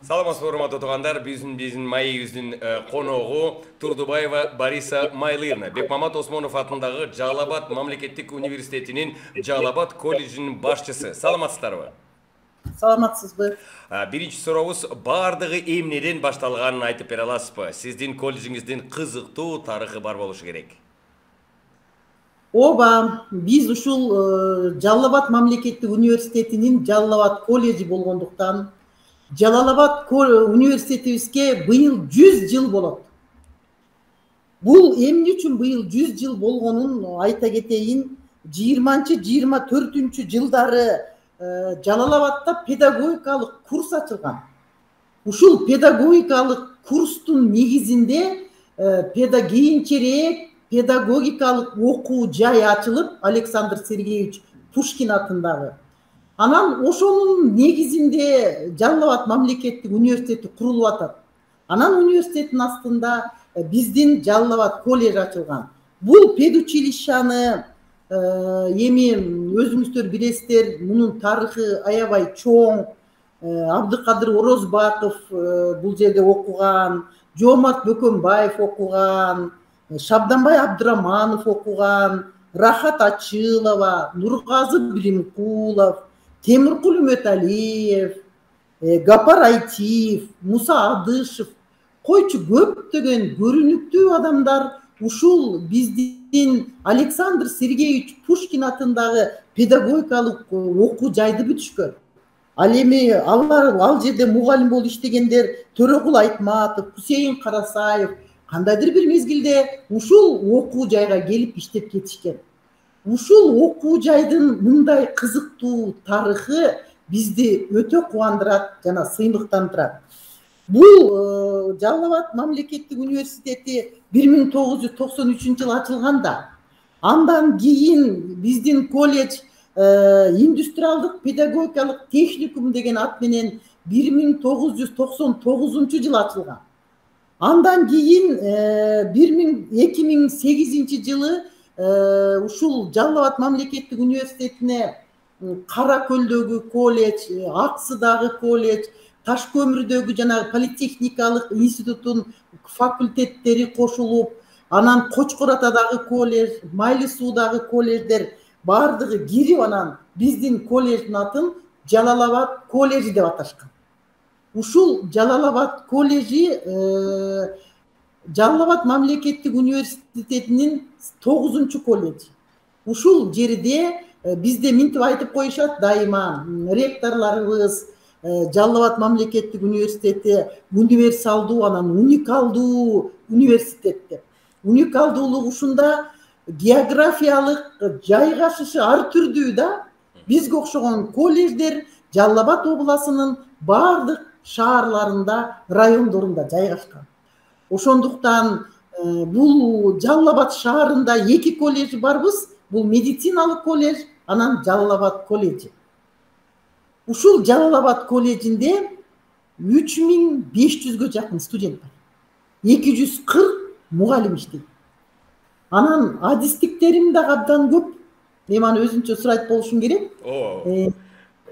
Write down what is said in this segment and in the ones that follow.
Саламатсызбы урматтуу туугандар, биздин маегибиздин коногу Турдубаева Бориса Майлыевна. Бекмамат Осмонов атындагы Жалал-Абад мамлекеттик университетинин Жалал-Абад колледжинин башчысы. Саламатсыздарбы? Саламатсызбы. Биринчи сурообуз баардыгы эмнеден башталганын айтып бере аласызбы? Сиздин колледжиңиздин кызыктуу тарыхы бар болушу керек. Ооба, биз ушул Жалал-Абад мамлекеттик университетинин Жалал-Абад колледжи болгондуктан Жалал-Абад университетибизге быйыл 100 жыл болот. Бул эмне үчүн быйыл 100 жыл болгонун айта кетейин. 20-24 жылдары Жалал-Абадта педагогикалык курс ачылган. Ушул педагогикалык курстун негизинде кийинчерээк педагогикалык окуу жай ачылып, Александр Сергеевич Пушкин атындагы. Анан ошонун негизинде Жалал-Абад мамлекеттик университети курулуп атат. Анан университеттин астында биздин Жалал-Абад колледж ачылган. Бул педучилищаны эми өзүңүздөр билесиздер, мунун тарыхы аябай чоң. Абдыкадыр Орозбаков бул жерде окуган, Жомарт Бөкөнбаев окуган, Шабданбай Абдыраманов окуган, Рахат Ачылова, Нургазы Билимкулов, Темиркул Үмөталиев, Гапар Айтиев, Муса Адышев, койчу көптөгөн көрүнүктүү адамдар ушул биздин Александр Сергеевич Пушкин атындагы педагогикалык окуу жайды бүтүшкөн. Ал эми ал жерде мугалим болуп иштегендер Төрөгул Айтматов, Хусейин Карасаев кандайдыр бир мезгилде ушул окуу жайга келип иштеп кетишкен. Ушул окуу жайдын мындай кызыктуу тарыхы бизди өтө кубандырат жана сыймыктандырат. Бул Жалал-Абад мамлекеттик университети 1993-жылы ачылганда, андан кийин биздин колледж индустриалдык педагогикалык техникум деген ат менен 1999-жылы ачылган. Андан кийин 2008-жылы ушул Жалал-Абад мамлекеттик университетине Кара Көлдөгү колледж, Аксыдагы колледж, Таш көмүрдөгү жана политехникалык институттун факультеттери кошулуп, анан Кочкор Атадагы колледж, Майлы Суудагы колледждер баардыгы кирип, анан биздин колледждин атын Жалал-Абад колледжи деп аташкан. Ушул Жалал-Абад колледжи Жалал-Абад мамлекеттик университетинин 9-чу колледжи. Ушул жерде бизде минтип айтып коюшат дайыма, ректорлорубуз Жалал-Абад мамлекеттик университети универсалдуу, анан уникалдуу университет деп. Уникалдуулугу ушунда географиялык жайгашышы ар түрдүү да. Бизге окшогон колледждер Жалал-Абад областынын баардык шаарларында, райондорунда жайгашкан. Ошондуктан бул Жалал-Абад шаарында 2 колледж барбыз. Бул медициналык колледж, анан Жалал-Абад колледжи. Ушул Жалал-Абад колледжинде 3500-гө жакын студент бар. 240 мугалим иштейт. Анан адистиктерим да абдан көп. Мен аны өзүнчө сурайт болушум керек.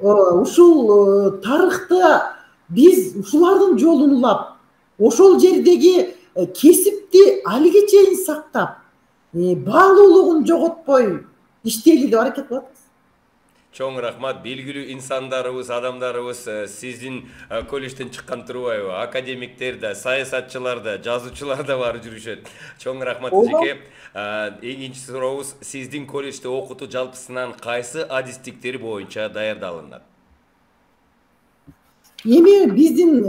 Ушул тарыхта биз ушулардын жолун улап, ошол жердеги кесипти алиге чейин сактап, баалуулугун жоготпой иштейли деп аракет кылабыз. Чоң рахмат, белгилүү инсандарыбыз, адамдарыбыз сиздин колледжден чыккан турбайбы? Академиктер да, саясатчылар да, жазуучулар да бар жүрүшөт. Чоң рахмат эжеке. Экинчи сурообуз, сиздин колледжде окутуу жалпысынан кайсы адистиктер боюнча даярдалынат? Эми биздин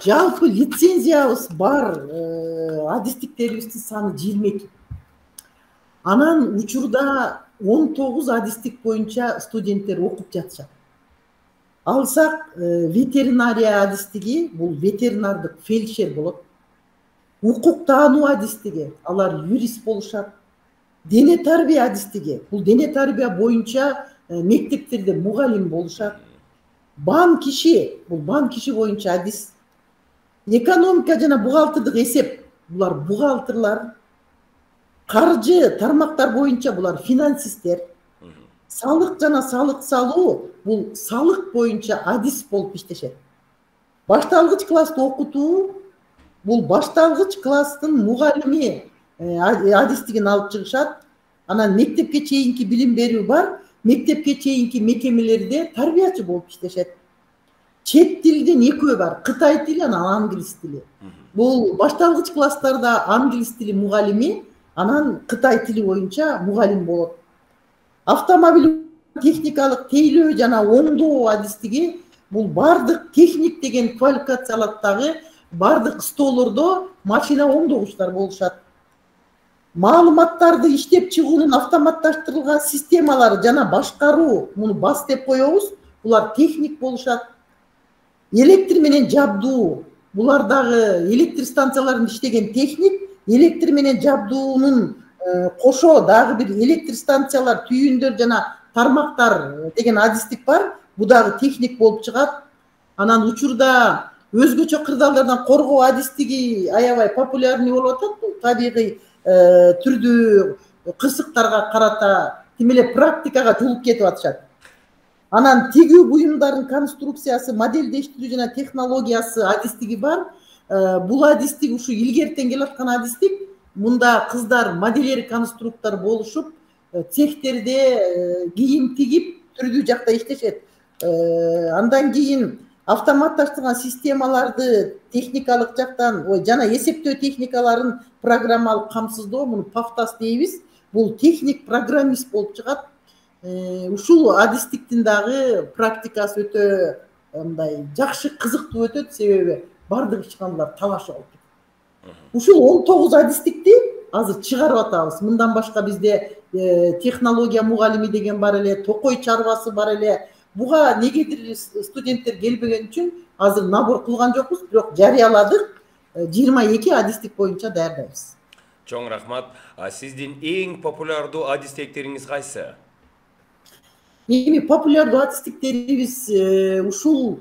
жалпы лицензиябыз бар адистиктерибиздин саны 22. Анан учурда 19 адистик боюнча студенттер окуп жатышат. Алсак ветеринария адистиги, бул ветеринардык фельдшер болот. Укук таануу адистиги, алар юрист болушат. Дене тарбия адистиги, бул дене тарбия боюнча мектептерде мугалим болушат. Бан киши, бул бан киши боюнча адис. Экономика жана бухгалтердик эсеп, булар бухгалтерлар. Каржы тармактар боюнча булар финансисттер. Салык жана салык салуу, бул салык боюнча адис болуп иштешет. башталгыч класста окутуу, бул башталгыч класстын мугалими адистигин алып чыгышат. Анан мектепке чейинки билим берүү бар, мектепке чейинки мекемелерде тарбиячы болуп иштешет. Чет тилден экөө бар, Кытай тили, анан англис тили. Бул башталгыч класстарда англис тили мугалими, анан Кытай тили боюнча мугалим болот. Автомобиль техникалык тейлөө жана оңдоо адистиги бул бардык техник деген квалификация алат дагы, бардык столордо машина оңдогучтар болушат. Маалыматтарды иштеп чыгуунун автоматташтырылган системалары жана башкаруу, муну бас деп коебуз, булар техник болушат. Электр менен жабдуу, булар дагы электр станцияларында иштеген техник, электр менен жабдуунун кошо дагы бир электр станциялар, түйүндөр жана тармактар деген адистик бар. Бу дагы техник болуп чыгат. Анан учурда өзгөчө кырдаалдардан коргоо адистиги аябай популярный болуп атат. Бул табигый түрдүү кырсыктарга карата тим эле практикага жулуп кетип атышат. Анан тигүү буюмдардын конструкциясы, модельдештирүү жана технологиясы адистиги бар. Бул адистик ушу илгертен келаткан адистик. Мында кыздар модельер конструктор болушуп, цехтерде кийим тигип, түрдүү жакта иштешет. Андан кийин автоматташтырган системаларды техникалык жактан, жана эсептөө техникаларын программалык камсыздоо, муну пафтас дейбиз. Бул техник программист болуп чыгат. Ушул адистиктин дагы практикасы өтө мындай жакшы, кызыктуу өтөт, себеби бардык ишканалар талашып алып. Ушул 19 адистикти азыр чыгарып атабыз. Мындан башка бизде технология мугалими деген бар эле, токой чарбасы бар эле. Буга негедир студенттер келбеген үчүн азыр набор кылган жокпуз, бирок жарыяладык. 22 адистик боюнча даярдайбыз. Чоң рахмат. Сиздин эң популярдуу адистиктериңиз кайсы? Эми популярдуу адистиктерибиз ушул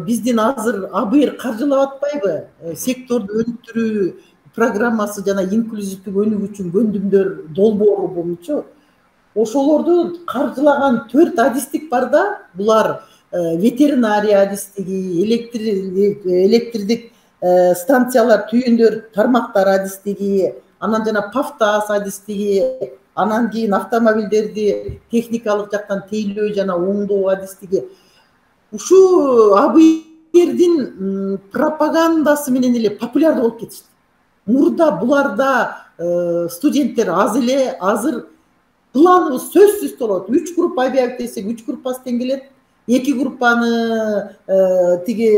биздин азыр АБР каржылап атпайбы? Секторду өнүктүрүү программасы жана инклюзивдүү өнүгүү үчүн көндүмдөр долбоору боюнча ошолорду каржылаган 4 адистик бар да. Булар ветеринария адистиги, электрдик станциялар, түйүндөр, тармактар адистиги, анан жана пафтас адистиги, анан кийин автомобилдерди техникалык жактан тейлөө жана оңдоо адистиги. Ушу АБРдин пропагандасы менен эле популярдуу болуп кетишти. Мурда буларда студенттер аз эле, азыр планыбыз сөзсүз толот. 3 группа объявить десек, 3 группасы тең келет. 2 группаны тиги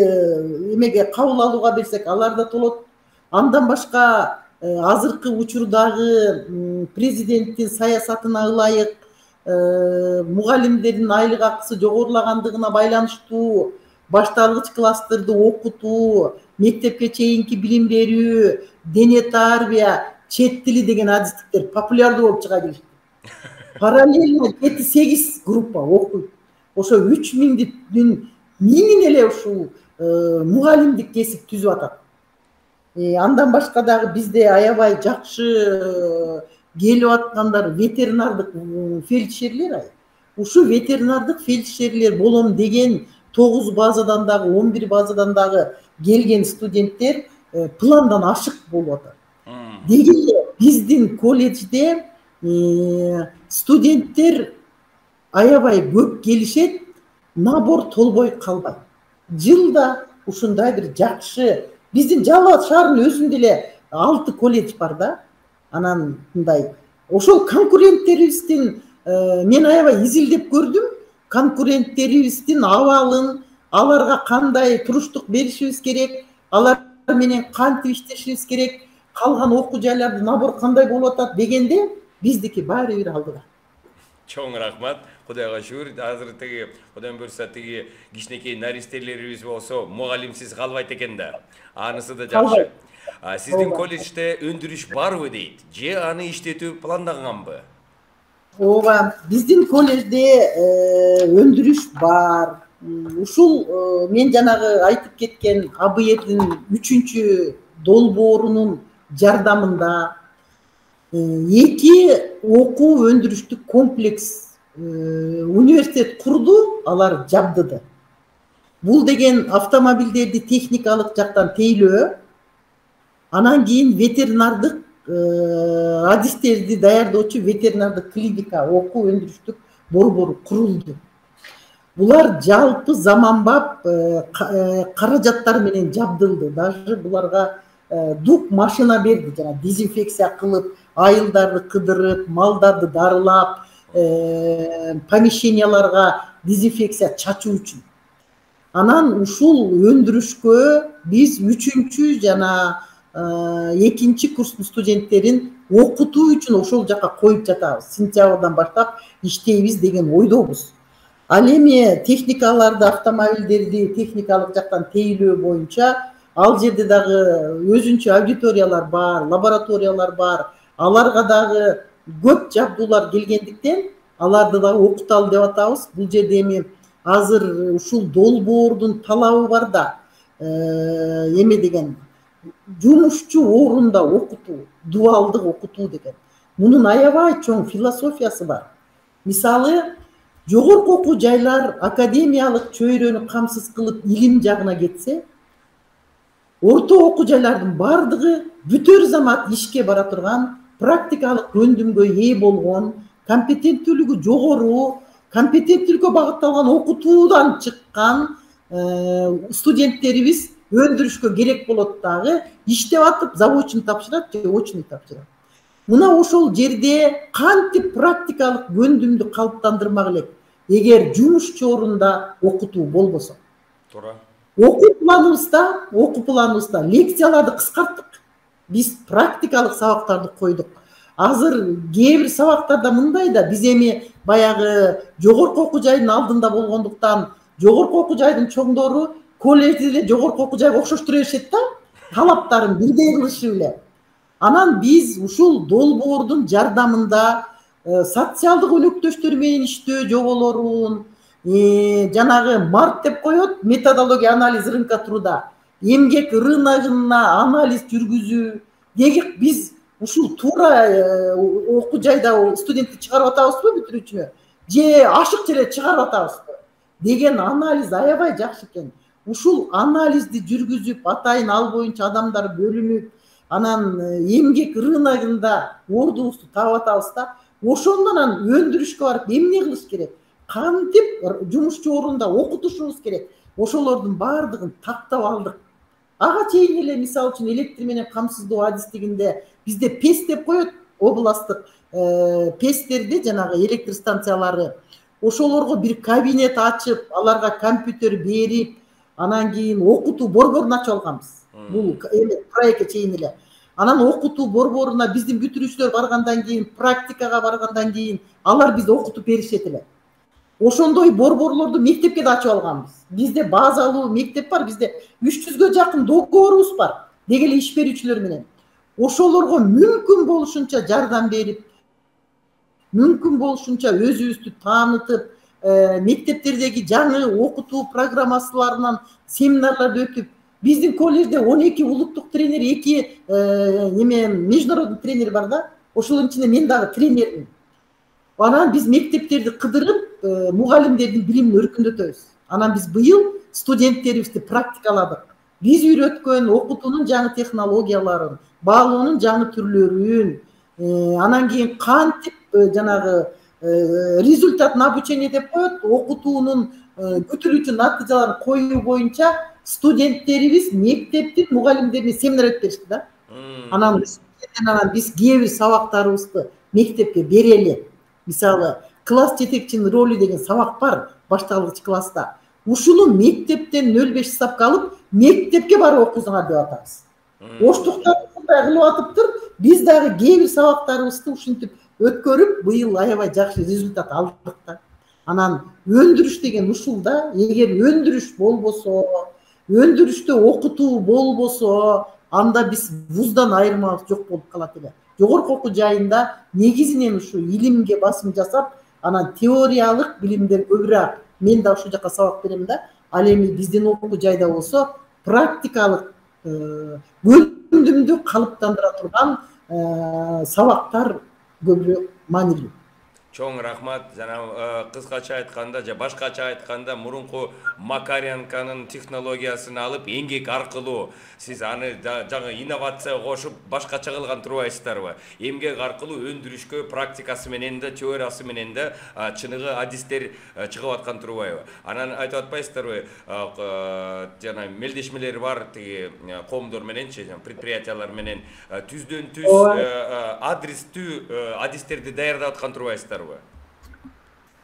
эмеге кабыл алууга берсек, алар да толот. Андан башка азыркы учурдагы президенттин саясатына ылайык мугалимдердин айлык акысы жогорулагандыгына байланыштуу башталгыч класстарды окутуу, мектепке чейинки билим берүү, дене тарбия, чет тили деген адистиктер популярдуу болуп чыга келишти. Параллельно 7-8 группа окуйт. Ошо 3000дин миңин эле ушул мугалимдик кесип түзүп атат. Андан башка дагы бизде аябай жакшы келип аткандар ветеринардык фельдшерлер. Ушу ветеринардык фельдшерлер болом деген 9 базадан дагы, 11 базадан дагы келген студенттер пландан ашык болуп атат. Деги биздин колледжде студенттер аябай көп келишет, набор толбой калбайт. Жылда ушундай бир жакшы, биздин Жалал абад шаарынын өзүндө эле 6 колледж бар да. Анан мындай ошол конкуренттерибиздин мен аябай изилдеп көрдүм. Конкуренттерибиздин абалын, аларга кандай туруштук беришибиз керек, алар менен кантип иштешибиз керек, калган окуу жайларды набор кандай болуп атат дегенде биздики баары бир алдыда. Чоң рахмат. Кудайга шүгүр. Азыр тиги Кудай буйрса тиги кичинекей наристелерибиз болсо мугалимсиз калбайт экен да. Анысы да жакшы. Сиздин колледжде өндүрүш барбы дейт? Же аны иштетүү планданганбы? Ооба, биздин колледжде өндүрүш бар. Ушул мен жанагы айтып кеткен АБРдин 3-чү долбоорунун жардамында 2 окуу өндүрүштүк комплекс университет курду, алар жабдыды. Бул деген автомобилдерди техникалык жактан тейлөө, анан кийин ветеринардык адистерди даярдоочу ветеринардык клиника, окуу өндүрүштүк борбору курулду. Булар жалпы заманбап каражаттар менен жабдылды. Даже буларга дук машина берди, жана дезинфекция кылып, айылдарды кыдырып, малдарды дарылап, помещенияларга дезинфекция чачуу үчүн. Анан ушул өндүрүшкө биз 3-чү жана 2-чи курстун студенттерин окутуу үчүн ошол жака коюп жатабыз. Сентябрдан баштап иштейбиз деген ойдобуз. Ал эми техникаларды, автомобилдерди техникалык жактан тейлөө боюнча ал жерде дагы өзүнчө аудиториялар бар, лабораториялар бар. Аларга дагы көп жабдуулар келгендиктен аларды дагы окуталы деп атабыз. Бул жерде эми азыр ушул долбоордун талабы бар да, эме деген жумушчу орунда окутуу, дуалдык окутуу деген. Мунун аябай чоң философиясы бар. Мисалы, жогорку окуу жайлар академиялык чөйрөнү камсыз кылып илим жагына кетсе, орто окуу жайлардын бардыгы бүтөр замат ишке бара турган, практикалык өндүмгө ээ болгон, компетенттүүлүгү жогору, компетенттүүлүккө багытталган окутуудан чыккан студенттерибиз өндүрүшкө керек болот дагы, иштеп атып заводчун тапшырат же очный тапшырат. Мына ошол жерде кантип практикалык өндүмдү калыптандырмак элек, эгер жумушчу орунда окутуу болбосо. Туура. Окуу планыбызда лекцияларды кыскарттык. Биз практикалык сабактарды койдук. Азыр кээ бир сабактарда мындай да, биз эми баягы жогорку окуу жайдын алдында болгондуктан, жогорку окуу жайдын чоңдору колледжде эле жогорку окуу жайга окшоштура беришет да, талаптарын бирдей кылышы эле. Анан биз ушул долбоордун жардамында социалдык өнөктөштөр менен иштөө жоболорун, жанагы МАРТ деп коет, методология анализ рынка труда, эмгек рыногуна анализ жүргүзүү деги биз ушул туура окуу жайда студентти чыгарып атабызбы бүтүрүүчүнө, же ашыкча эле чыгарып атабызбы деген анализ аябай жакшы экен. Ушул анализди жүргүзүп, атайын ал боюнча адамдар бөлүнүп, анан эмгек рыногунда ордубузду таап атабыз да, ошондон анан өндүрүшкө барып эмне кылыш керек, кантип жумушчу орунда окутушубуз керек, ошолордун баардыгын тактап алдык. Ага чейин эле мисалы үчүн электр менен камсыздоо адистигинде бизде ПЕС деп коет, областтык ПЕСтерди, жанагы электр станциялары, ошолорго бир кабинет ачып, аларга компьютер берип, анан кийин окутуу борборун ачып алганбыз. Бул проектке чейин эле. Анан окутуу борборуна биздин бүтүрүүчүлөр баргандан кийин, практикага баргандан кийин алар бизди окутуп беришет эле. Ошондой борборлорду мектепке да ачып алганбыз. Бизде базалуу мектеп бар, бизде 300гө жакын договорубуз бар, деги эле иш берүүчүлөр менен. Ошолорго мүмкүн болушунча жардам берип, мүмкүн болушунча өзүбүздү таанытып, мектептердеги жаңы окутуу программасыларынан семинарларды өтүп, биздин колледжде 12 улуттук тренер, 2 международный тренер бар да, ошолордун ичинде мен дагы тренермин. Анан биз мектептерди кыдырып, мугалимдердин билимин өркүндөтөбүз. Анан биз быйыл студенттерибизди практикаладык. Биз үйрөткөн окутуунун жаңы технологияларын, баалоонун жаңы түрлөрүн, анан кийин кантип жанагы результатын обучение деп коет, окутуунун бүтүрүүчү натыйжаларын коюу боюнча студенттерибиз мектептин мугалимдерине семинар өтүп беришти да. Анан биз кээ бир сабактарыбызды мектепке берели. Мисалы, класс жетекчинин ролу деген сабак бар башталгыч класста. Ушуну мектептен 0,5 ставка алып, мектепке барып окуңар деп атабыз. Оштуктар мындай кылып атыптыр, биз дагы кээ бир сабактарыбызды ушинтип өткөрүп, быйыл аябай жакшы результат алдык да. Анан өндүрүш деген ушул да, эгер өндүрүш болбосо, өндүрүштө окутуу болбосо, анда биз вуздан айырмабыз жок болуп калат эле. Жогорку окуу жайында негизинен ушу илимге басым жасап, анан теориялык билимдер көбүрөөк. Мен да ушул жака сабак берем да. Ал эми биздин окуу жайда болсо практикалык өндүмдү калыптандыра турган сабактар көбүрөөк маанилүү. Чоң рахмат. Жана кыскача айтканда же башкача айтканда мурунку Макаренконун технологиясын алып эмгек аркылуу сиз аны жаңы инновация кошуп башкача кылган турбайсыздарбы? Эмгек аркылуу өндүрүшкө практикасы менен да, теориясы менен да чыныгы адистер чыгып аткан турбайбы? Анан айтып атпайсыздарбы? Жана мелдешмелер бар тиги коомдор мененчи, предприятиялар менен түздөн түз адрестүү адистерди даярдап аткан турбайсыздарбы?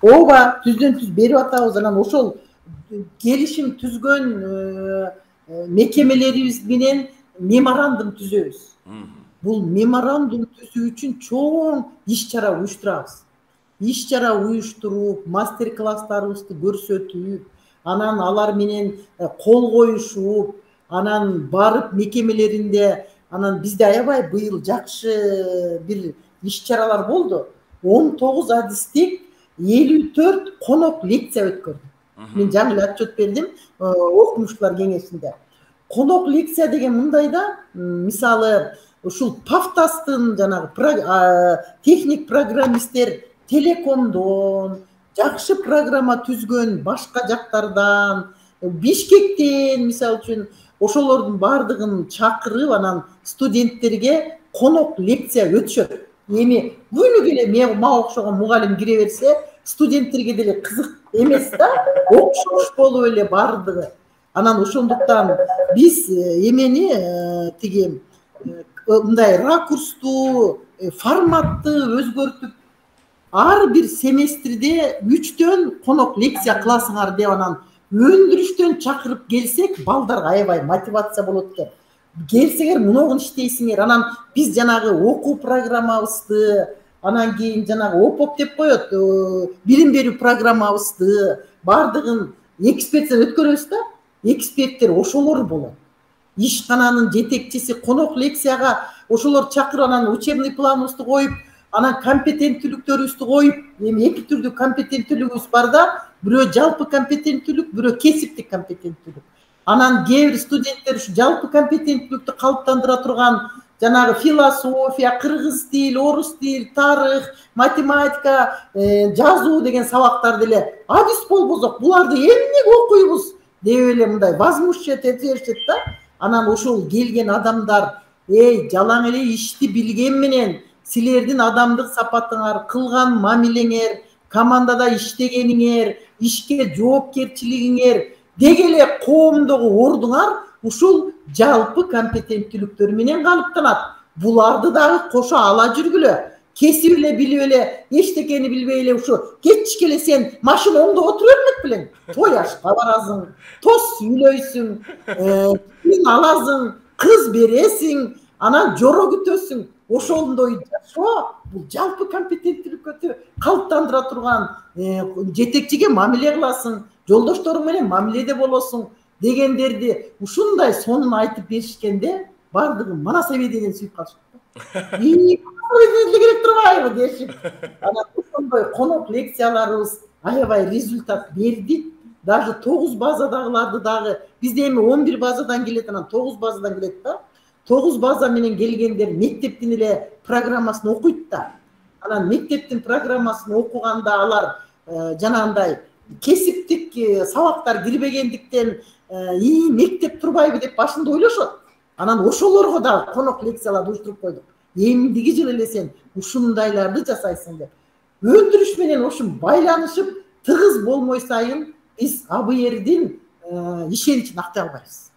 ооба, түздөн түз берип атабыз. Анан ошол келишим түзгөн мекемелерибиз менен меморандум түзөбүз. Бул меморандум түзүү үчүн чоң иш-чара уюштурабыз. Иш-чара уюштуруп, мастер-класстарыбызды көрсөтүп, анан алар менен кол коюшуп, анан барып мекемелеринде, анан бизде аябай быйыл жакшы бир иш-чаралар болду. 19 адистик 54 конок лекция өткөрдү. Мен жаңы эле отчет бердим окумуштуулар кеңешинде. Конок лекция деген мындай да, мисалы ушул Пафтастын жанагы техник программисттер Телекомдон, жакшы программа түзгөн башка жактардан, Бишкектен мисалы үчүн ошолордун бардыгын чакырып, анан студенттерге конок лекция өтүшөт. Эми күнү келе мага окшогон мугалим кире берсе, студенттерге деле кызык эмес да, окшош болуп эле бардыгы. Анан ошондуктан биз эмени тиги мындай ракурсту, форматты өзгөртүп, ар бир семестрде 3төн конок лекция кыласыңар деп анан өндүрүштөн чакырып келсек, балдарга аябай мотивация болот экен. Келсеңер мунугун иштейсиңер, анан биз жанагы окуу программабызды, анан кийин жанагы ОПОП деп коет, билим берүү программабызды бардыгын эксперттен өткөрөбүз да. Эксперттер ошолор болот. Ишкананын жетекчиси конок лекцияга ошолор чакырып, анан учебный планыбызды коюп, анан компетенттүүлүктөрүбүздү коюп, эми эки түрдүү компетенттүүлүгүбүз бар да, бирөө жалпы компетенттүүлүк, бирөө кесиптик компетенттүүлүк. Анан кээ бир студенттер ушу жалпы компетенттүүлүктү калыптандыра турган жанагы философия, кыргыз тил, орус тил, тарых, математика, жазуу деген сабактарды эле адис болбосок, буларды эмнеге окуйбуз деп эле мындай возмущать этип беришет да. Анан ошол келген адамдар, жалаң эле ишти билген менен силердин адамдык сапатыңар, кылган мамилеңер, командада иштегениңер, ишке жоопкерчилигиңер деги эле коомдогу ордуңар ушул жалпы компетенттүүлүктөр менен калыптанат. Буларды дагы кошо ала жүргүлө. Кесип эле билип эле, эчтекени билбей эле ушу кетишке эле сен машина оңдоп отура бермек белең. Той ашка барасың, тос сүйлөйсүң, аласың, кыз бересиң, анан жоро күтөсүң. Ошондой жашоо бул жалпы компетенттүүлүккө калыптандыра турган, жетекчиге мамиле кыласың, жолдошторуң менен мамиледе болосуң дегендерди ушундай сонун айтып беришкенде, бардыгы манас абединен сүйүп калышат. Керек турбайбы дешип. Анан ошондой конок лекцияларыбыз аябай результат берди. Даже 9 базадагыларды дагы, бизде эми 11 базадан келет, анан 9 базадан келет да. 9 база менен келгендер мектептин эле программасын окуйт да. Анан мектептин программасын окуганда алар жанагындай кесиптик сабактар кирбегендиктен мектеп турбайбы деп башында ойлошот. Анан ошолорго да конок лекцияларды уюштуруп койдук. Эмдиги жылы эле сен ушундайларды жасайсың деп. Өндүрүш менен ошо байланышып тыгыз болмой сайын биз АБРдин ишеничин актай албайбыз.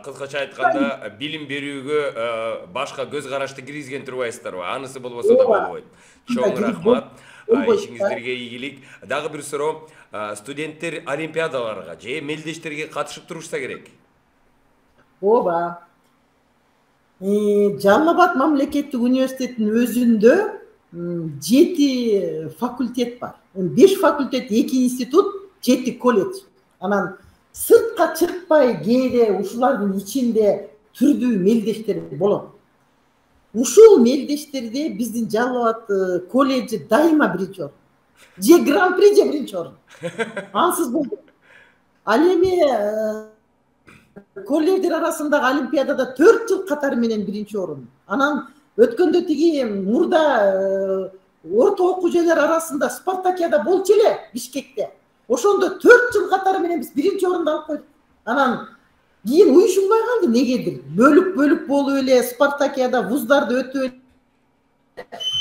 Кыскача айтканда, билим берүүгө башка көз карашты киргизген турбайсыздарбы? Анысы болбосо да болбойт. Чоң рахмат. Ишиңиздерге ийгилик. Дагы бир суроо, студенттер олимпиадаларга же мелдештерге катышып турушса керек? Ооба. Жалал Абад мамлекеттик университетинин өзүндө 7 факультет бар. 5 факультет, 2 институт, 7 колледж. Анан сыртка чыкпай кээде ушулардын ичинде түрдүү мелдештер болот. Ушул мелдештерде биздин Жалал Абад колледжи дайыма биринчи орун. Же гран-при, же биринчи орун. Ансыз болду. Ал эми колледждер арасындагы олимпиадада 4 жыл катары менен биринчи орун. Анан өткөндө тиги мурда орто окуу жайлар арасында Спартакиада болчу эле Бишкекте. Ошондо 4 жыл катары менен биз 1-орунду алып койдук. Анан кийин уюшулбай калды негедир. Бөлүк болуп эле Спартакиада вуздарды өтүп эле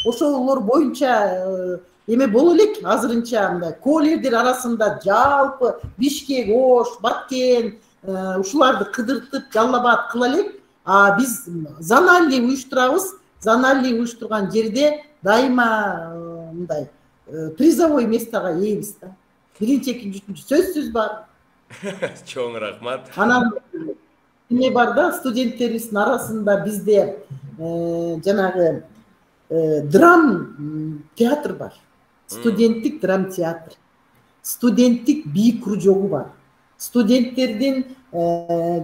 ошолор боюнча эме боло элек азырынча мындай колледждер арасында жалпы Бишкек, Ош, Баткен ушуларды кыдыртып Жалал Абад кыла элек. А биз Занали уюштурабыз. Занали уюштурган жерде дайыма мындай призовой местага ээбиз да. 1-2 сөзсүз бар. Чоң рахмат. Анан эме бар да, студенттерибиздин арасында бизде жанагы драм театр бар. Студенттик драм театр. Студенттик бий кружогу бар. Студенттердин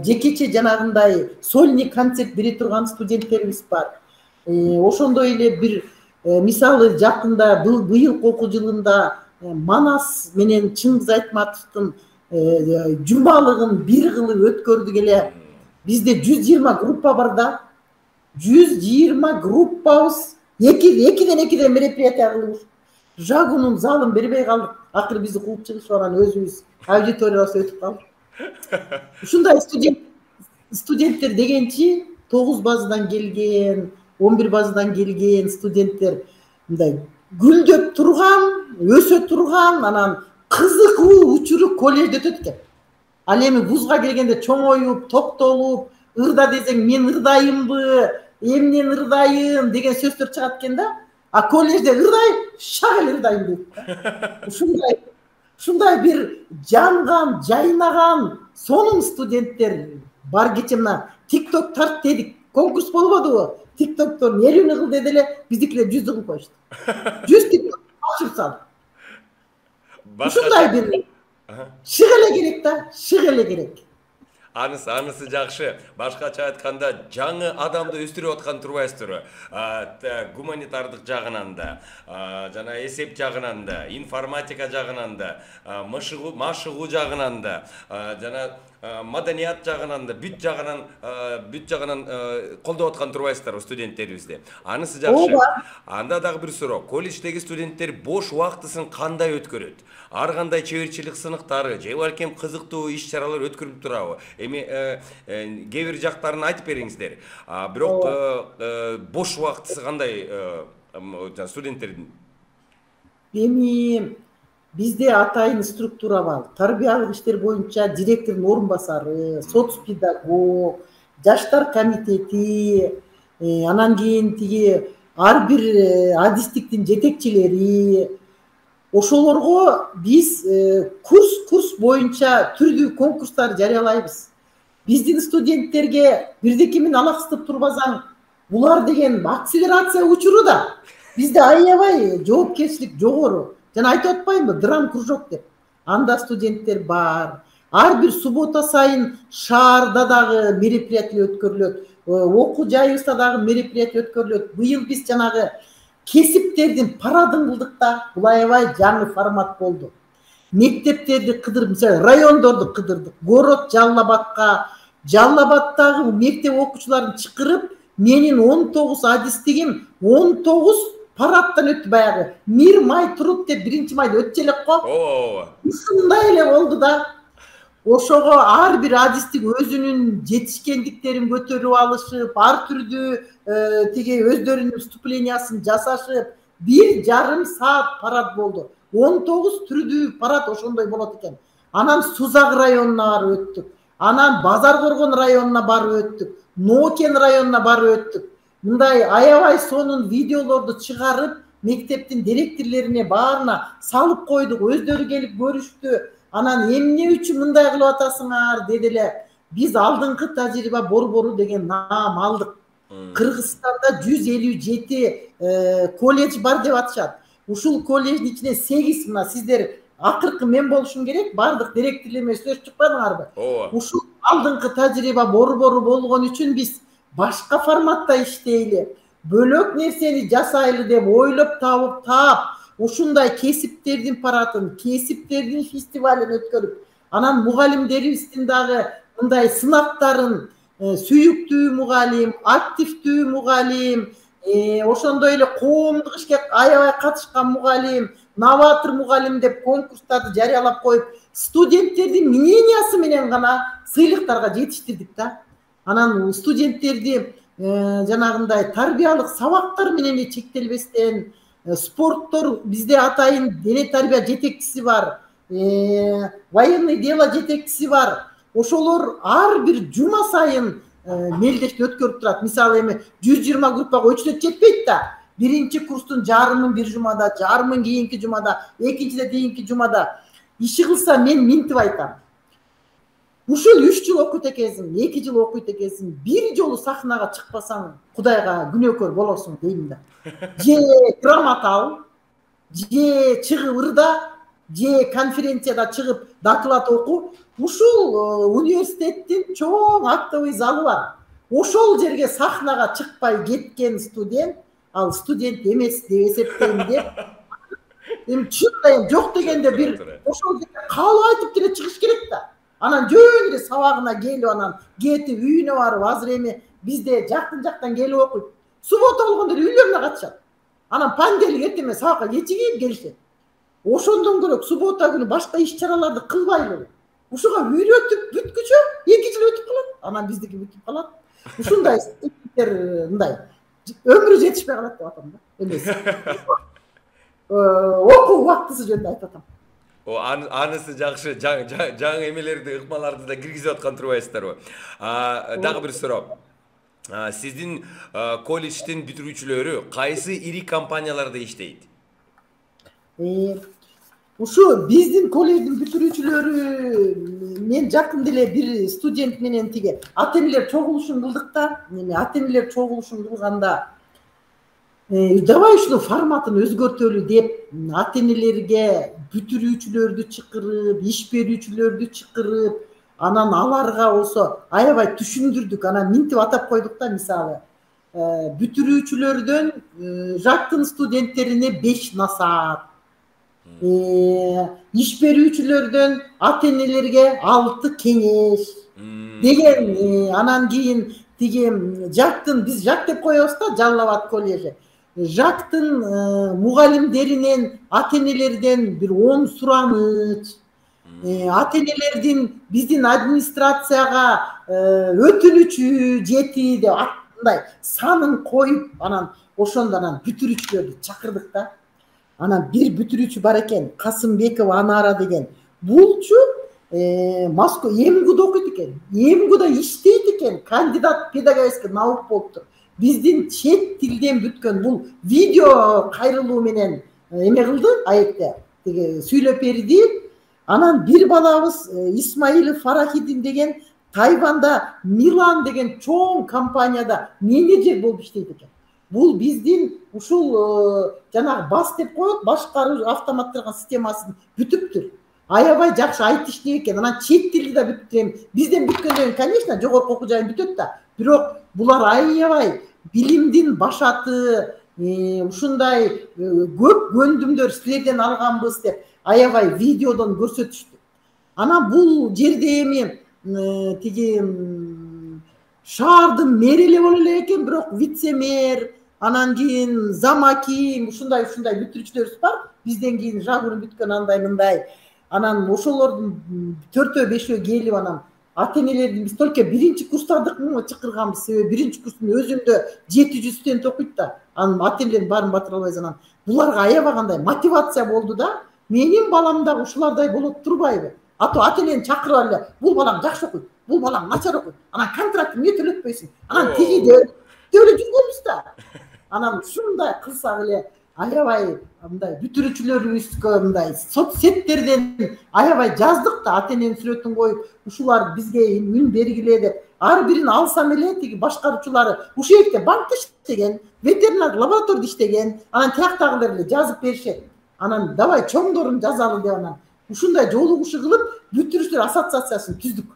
жекече жанагындай сольный концерт бере турган студенттерибиз бар. Ошондой эле бир мисалы жакында быйылкы окуу жылында Манас менен Чыңгыз Айтматовдун жумалыгын бир кылып өткөрдүк эле. Бизде 120 группа бар да. 120 группабыз экиден мероприятие кылып Жагунун залын бербей калдык. Акыры бизди кууп чыгышып анан өзүбүз аудиторияга өтүп калдык. Ушундай студенттер дегенчи 9 базадан келген, 11 базадан келген студенттер мындай гүлдөп турган, өсө турган, анан кызыктуу учуру колледжде өтөт экен. Ал эми вузга келгенде чоңоюп, токтолуп, ырда десең мен ырдайымбы, эмнен ырдайым деген сөздөр чыгат экен да. А колледжде ырдайм, шак эле ырдайм дейт. Ушундай бир жанган, жайнаган, сонун студенттер бар. Кече мына TikTok тарт дедик, конкурс болбодубу? TikToктон 50 кыл деди эле, биздикилер 100 кылып коюшту. 100 TikTok ачып салды. Ушундай бир шык эле керек да, шык эле керек. Анысы жакшы. Башкача айтканда, жаңы адамды өстүрүп аткан турбайсызбы? Гуманитардык жагынан да, жана эсеп жагынан да, информатика жагынан да, машыгуу жагынан да, жана маданият жагынан да, бүт жагынан колдоп аткан турбайсыздар студенттерибизди. Анысы жакшы. Анда дагы бир суроо. Колледждеги студенттер бош убактысын кандай өткөрөт? Ар кандай чеберчилик сыныктары же балким кызыктуу иш-чаралар өткөрүлүп турабы? Эми кээ бир жактарын айтып бериңиздер. Бирок бош убактысы кандай студенттердин? Эми бизде атайын структура бар. Тарбиялык иштер боюнча директордун орун басары, соцпедагог, жаштар комитети, анан кийин тиги ар бир адистиктин жетекчилери, ошолорго биз курс боюнча түрдүү конкурстар жарыялайбыз. Биздин студенттерге бирдеке менен алаксытып турбасаң, булар деген акселерация учуру да. Бизде аябай жоопкерчилик жогору. Жана айтып атпаймынбы, драм кружок деп. Анда студенттер бар. Ар бир суббота сайын шаарда дагы мероприятие өткөрүлөт. Окуу жайыбызда дагы мероприятие өткөрүлөт. Быйыл биз жанагы кесиптердин парадын кылдык да. Бул аябай жаңы формат болду. Мектептерди кыдырып, мисалы райондорду кыдырдык. Город Жалал Абадтагы мектеп окуучуларын чакырып, менин 19 адистигим 19 парадтан өттү баягы. Мир май туруп деп 1-майда өтчү элек го. Ушундай эле болду да. Ошого ар бир адистик өзүнүн жетишкендиктерин көтөрүп алышып, ар түрдүү тиги өздөрүнүн выступлениясын жасашып, 1,5 саат парад болду. 19 түрдүү парад ошондой болот экен. Анан Сузак районуна барып өттүк. Анан Базар Коргон районуна барып өттүк. Нокен районуна барып өттүк. Мындай аябай сонун видеолорду чыгарып, мектептин директорлоруна баарына салып койдук. Өздөрү келип көрүштү. Анан эмне үчүн мындай кылып атасыңар деди эле. Биз алдыңкы тажрыйба борбору деген наам алдык. Кыргызстанда 157 колледж бар деп атышат. Ушул колледждин ичинен 8 мына сиздер акыркы мен болушум керек, бардык директорлор менен сөз чыкпадыңарбы? Ушул алдыңкы тажрыйба борбору болгон үчүн биз башка форматта иштейли, бөлөк нерсени жасайлы деп ойлоп таап, ушундай кесиптердин паратын, кесиптердин фестивалын өткөрүп, анан мугалимдерибиздин дагы мындай сынактарын сүйүктүү мугалим, активдүү мугалим, ошондой эле коомдук ишке аябай катышкан мугалим, новатор мугалим деп конкурстарды жарыялап коюп, студенттердин мнениясы менен гана сыйлыктарга жетиштирдик да. Анан студенттерди жанагындай тарбиялык сабактар менен эле чектелбестен, спорттор бизде атайын дене тарбия жетекчиси бар, военный дело жетекчиси бар. Ошолор ар бир жума сайын мелдешти өткөрүп турат. Мисалы эми 120 группага өчүлөт жетпейт да. Биринчи курстун жарымын бир жумада, жарымын кийинки жумада, экинчиде кийинки жумада иши кылса мен минтип айтам. Ушул 3 жыл окуйт экенсиң, 2 жыл окуйт экенсиң, бир жолу сахнага чыкпасаң, Кудайга күнөөкөр болосуң дейм да. Же грамота ал, же чыгып ырда, же конференцияда чыгып доклад оку. Ушул университеттин чоң актовый залы бар. Ошол жерге сахнага чыкпай кеткен студент, ал студент эмес деп эсептейм деп. Эми чындайым жок дегенде бир ошол жерге каалоо айтып деле чыгыш керек да. Анан жөн эле сабагына келип, анан кетип үйүнө барып, азыр эми бизде жактан келип окуйт. Суббота болгондо үйлөрүнө катышат. Анан понедельник эртең сабакка кечигип келишет. Ошондон көрө суббота күнү башка иш-чараларды кылбайлы. Ушуга үйрөтүп бүткүчө 2 жыл өтүп калат. Анан биздики бүтүп калат. Ушундай студенттер мындай өмүрү жетишпей калат деп атам да. Эмес. Окуу убактысы жөнүндө айтып атам. Анысы жакшы, жаңы эмелерди, ыкмаларды да киргизип аткан турбайсыздарбы? Дагы бир суроо. Сиздин колледждин бүтүрүүчүлөрү кайсы ири компанияларда иштейт? Ушу биздин колледждин бүтүрүүчүлөрү, мен жакында эле бир студент менен тиги ата-энелер чогулушун кылдык да. Ата-энелер чогулушун кылганда давай ушуну форматын өзгөртөлү деп ата-энелерге бүтүрүүчүлөрдү чакырып, иш берүүчүлөрдү чакырып, анан аларга болсо аябай түшүндүрдүк. Анан минтип атап койдук да, мисалы бүтүрүүчүлөрдөн жактын студенттерине 5 насаат, иш берүүчүлөрдөн ата-энелерге 6 кеңеш деген. Анан кийин тиги жактын, биз жак деп коебуз да, Жалал-Абад коллежи. Жактын мугалимдеринен ата-энелерден бир 10 сураныч, ата-энелердин биздин администрацияга өтүнүчү жети деп мындай санын коюп, анан ошондо анан бүтүрүүчүлөрдү чакырдык да. Анан бир бүтүрүүчү бар экен, Касымбекова Анара деген. Булчу Москва МГУда окуйт экен. МГУда иштейт экен, кандидат педагогических наук болуптур. Биздин чет тилден бүткөн бул видео кайрылуу менен эме кылды, аекте тиги сүйлөп берди. Анан бир балабыз Исмаилов Фарахидин деген Тайванда Милан деген чоң компанияда менеджер болуп иштейт экен. Бул биздин ушул жанагы бас деп коет, башкаруу автоматталган системасын бүтүптүр. Аябай жакшы айтыш иштеп экен. Анан чет тилди да бүттүм. Бизден бүткөндөн, конечно, жогорку окуу жайын бүтөт да. Бирок булар аябай билимдин башаты, ушундай көп көндүмдөр силерден алганбыз деп аябай видеодон көрсөтүштү. Анан бул жерде эми тиги шаардын мэри эле боло эле экен, бирок вице-мэр, анан кийин замаким, ушундай бүтүрүүчүлөрүбүз бар. Бизден кийин жагырын бүткөн андай мындай. Анан ошолордун 4-5 келип, анан ата-энелердин биз только биринчи курстардыкын чакырганбыз. Себеби биринчи курстун өзүндө 700 студент окуйт да. Анан ата-энелердин баарын батыра албайбыз. Анан буларга аябагандай мотивация болду да. Менин балам да ушулардай болот турбайбы? Ата-энени чакырып алып, бул балам жакшы окуйт, бул балам начар окуйт. Анан контракт эмне төлөтпөйсүң? Анан тиги деп жүргөнбүз да. Анан ушундай кылсак эле аябай мындай бүтүрүүчүлөрүбүзгө мындай соцсеттерден аябай жаздык да, ата-эненин сүрөтүн коюп, ушулар бизге үн бергиле деп. Ар бирин алсам эле тиги башкаруучулары ушул жерде банкта иштеген, ветеринар лабораторияда иштеген, анан тияктагылар эле жазып беришет. Анан давай чоңдорун жазалы деп, анан ушундай жолугушу кылып бүтүрүүчүлөр ассоциациясын түздүк.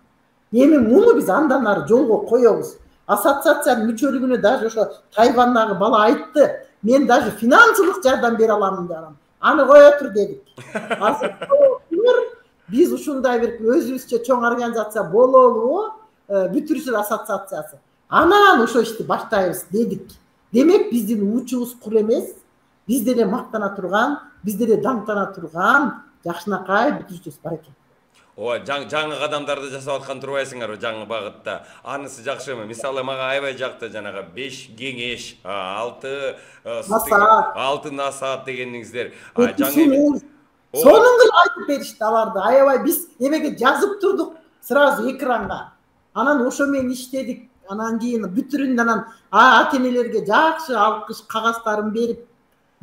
Эми муну биз андан ары жолго коебуз. Ассоциациянын мүчөлүгүнө даже ошо Тайвандагы бала айтты. Мен даже финансылык жардам бере аламын деп. Аны кое тур дедик. Азыр биз ушундай бир өзүбүзчө чоң организация бололу, бүтүрүүчүлөр ассоциациясы. Анан ошо ишти баштайбыз дедик. Демек биздин учубуз кур эмес, бизде эле мактана турган, бизде эле даңктана турган жакшынакай бүтүрүүчүбүз бар экен. Ооба, жаңы кадамдарды жасап аткан турбайсыңарбы жаңы багытта? Анысы жакшымы? Мисалы мага аябай жакты жанагы 5 кеңеш, 6 насаат дегениңиздер. Жаңы сонун кылып айтып беришти аларды. Аябай биз эмеге жазып турдук сразу экранга. Анан ошо менен иштедик. Анан кийин бүтүрүндө анан ата-энелерге жакшы алкыш кагаздарын берип,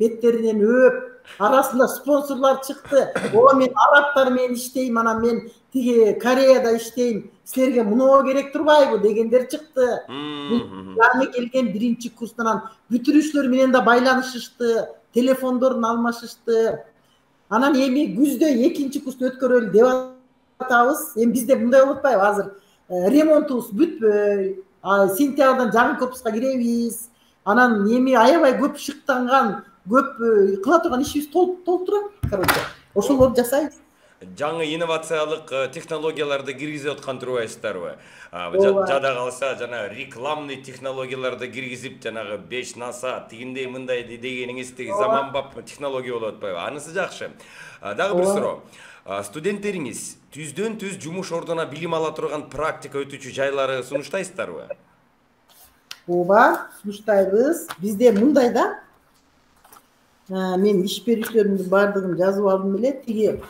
беттеринен өп, арасында спонсорлор чыкты. О, мен арабтар менен иштейм, анан мен тиги Кореяда иштейм. Силерге муноо керек турбайбы дегендер чыкты. Жаңы келген биринчи курстан бүтүрүүчүлөр менен да байланышышты, телефондорун алмашышты. Анан эми күздө экинчи курсту өткөрөлү деп атабыз. Эми бизде мындай болуп атпайбы азыр? Ремонтубуз бүтпөй, сентябрдан жаңы корпуска киребиз. Анан эми аябай көп шыктанган, көп кыла турган ишибиз толуп турат. Короче, ошолорду жасайбыз. Жаңы инновациялык технологияларды киргизип аткан турбайсыздарбы? Жада калса жана рекламный технологияларды киргизип, жанагы 5 насаат тигиндей мындай дегениңиз тиги заманбап технология болуп атпайбы? Анысы жакшы. Дагы бир суроо. Студенттериңиз түздөн түз жумуш ордуна билим ала турган практика өтүүчү жайлары сунуштайсыздарбы? Ооба, сунуштайбыз. Бизде мындай да. Мен иш берүүчүлөрүмдүн баардыгын жазып алдым эле. Тиги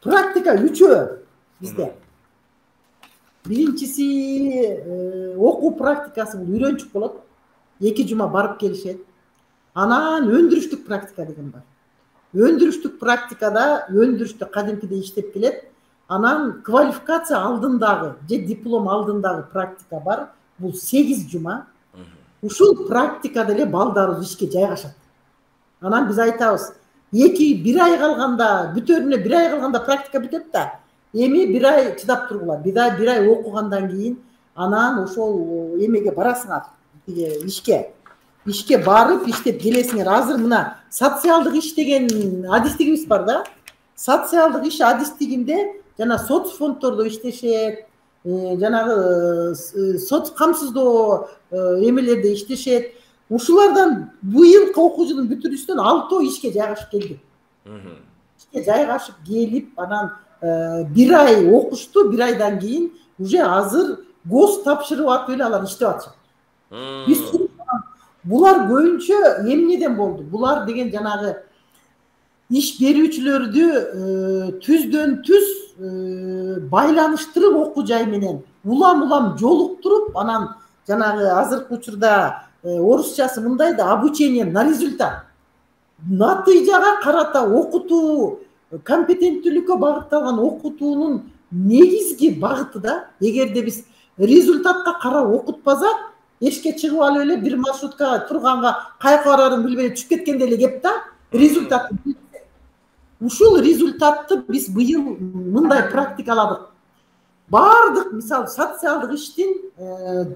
практика 3 бизде. Биринчиси окуу практикасы, бул үйрөнчүк болот. 2 жума барып келишет. Анан өндүрүштүк практика деген бар. Өндүрүштүк практикада өндүрүштө кадимкидей иштеп келет. Анан квалификация алдындагы же диплом алдындагы практика бар. Бул 8 жума. Ушул практикада эле балдарыбыз ишке жайгашат. Анан биз айтабыз, 1 ай калганда, бүтөрүнө 1 ай калганда практика бүтөт да. Эми 1 ай чыдап тургула. 1 ай окугандан кийин анан ошол эмеге барасыңар. Ишке. Ишке барып иштеп келесиңер. Азыр мына социалдык иш деген адистигибиз бар да. Социалдык иш адистигинде жана соцфонддордо иштешет, жанагы соц камсыздоо эмелерде иштешет. Ушулардан быйыл окуу жылын бүтүрүүчүсүнөн 6 ишке жайгашып келди. Ишке жайгашып келип, анан 1 ай окушту, 1 айдан кийин уже азыр гос тапшырып атып эле алар иштеп атышат. Биз булар көбүнчө эмнеден болду? Булар деген жанагы иш берүүчүлөрдү түздөн түз байланыштырып окуу жай менен улам жолуктуруп, анан жанагы азыркы учурда орусчасы мындай да, обучение на результат. Натыйжага карата окутуу, компетенттүүлүккө багытталган окутуунун негизги багыты да, эгерде биз результатка карап окутпасак, эшикке чыгып алып эле бир маршруткага турганга кайка барарын билбей түшүп кеткенде эле кеп да, результат. Ушул результатты биз быйыл мындай практикаладык. Бардык, мисалы, социалдык иштин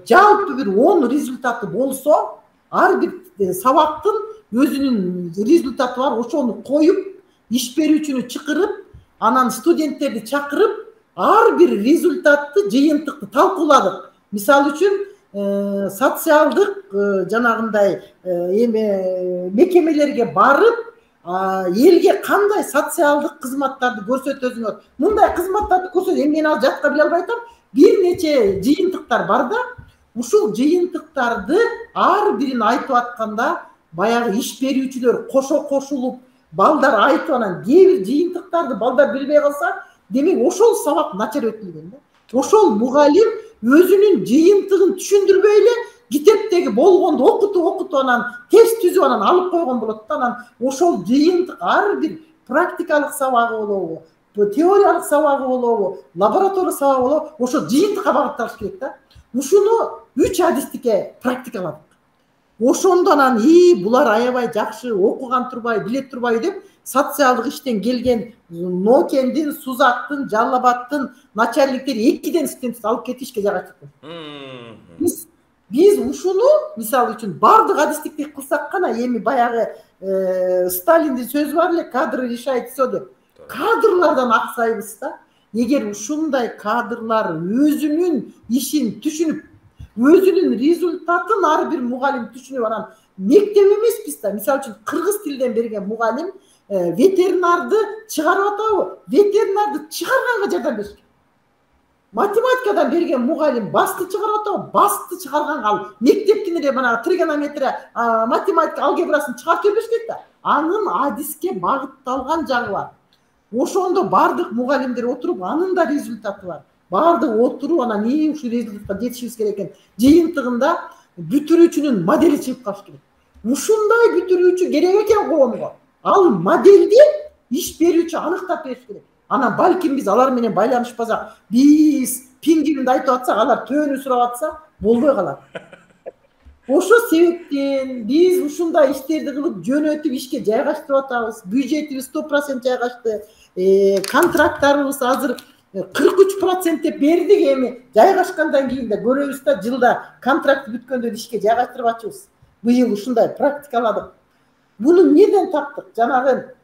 жалпы бир 10 результаты болсо, ар бир сабактын өзүнүн результаты бар. Ошону коюп, иш берүүчүнү чакырып, анан студенттерди чакырып, ар бир результатты, жыйынтыкты талкууладык. Мисалы үчүн социалдык жанагындай мекемелерге барып, элге кандай социалдык кызматтарды көрсөтөсүңөр. Мындай кызматтарды көрсөт, эми мен азыр жатка биле албай атам. Бир нече жыйынтыктар бар да. Ушул жыйынтыктарды ар бирин айтып атканда, баягы иш берүүчүлөр кошулуп, балдар айтып, анан кээ бир жыйынтыктарды балдар билбей калса, демек ошол сабак начар өтүлгөн да. Ошол мугалим өзүнүн жыйынтыгын түшүндүрбөй эле китептеги болгонду окутуп, анан тест түзүп, анан алып койгон болот да. Анан ошол жыйынтык ар бир практикалык сабагы болобу, теориялык сабагы болобу, лаборатория сабагы болобу, ошо жыйынтыкка багытталыш керек да. Ушуну 3 адистикке практикаладык. Ошондо анан булар аябай жакшы окуган турбай, билет турбай деп социалдык иштен келген Нокендин, Сузактын, Жалал-Абадтын начальниктери 2ден студент алып кетип ишке жайгашты. Биз ушуну, мисалы үчүн, бардык адистикти кылсак гана, эми баягы Сталиндин сөзү бар эле, кадры решает всё деп. Кадрлардан аксайбыз да. Эгер ушундай кадрлар өзүнүн ишин түшүнүп, өзүнүн результатын ар бир мугалим түшүнүп, анан мектеп эмеспиз да. Мисалы үчүн кыргыз тилден берген мугалим ветеринарды чыгарып атабы? Ветеринарды чыгарганга жардам бериш керек. Математикадан берген мугалим басты чыгарып атабы? Басты чыгарганга, ал мектептин эле баягы тригонометрия, математика алгебрасын чыгарып бериш керек да. Анын адиске багытталган жагы бар. Ошондо бардык мугалимдер отуруп, анын да результаты бар. Бардык отуруп, анан ушул результатка жетишибиз керек экен. Жыйынтыгында бүтүрүүчүнүн модели чыгып калыш керек. Ушундай бүтүрүүчү керек экен коомго. Ал модельди иш берүүчү аныктап бериш керек. Анан балким биз алар менен байланышпасак, биз пиңгиринди айтып атсак, алар төөнү сурап атса, болбой калат. Ошо себептен биз ушундай иштерди кылып жөнөтүп ишке жайгаштырып атабыз. Бюджетибиз 100% жайгашты. Контракттарыбыз азыр 43% деп бердик, эми жайгашкандан кийин да көрөбүз да, жылда контракт бүткөндөн ишке жайгаштырып атабыз. Быйыл ушундай практикаладык. Буну неден таптык? Жанагы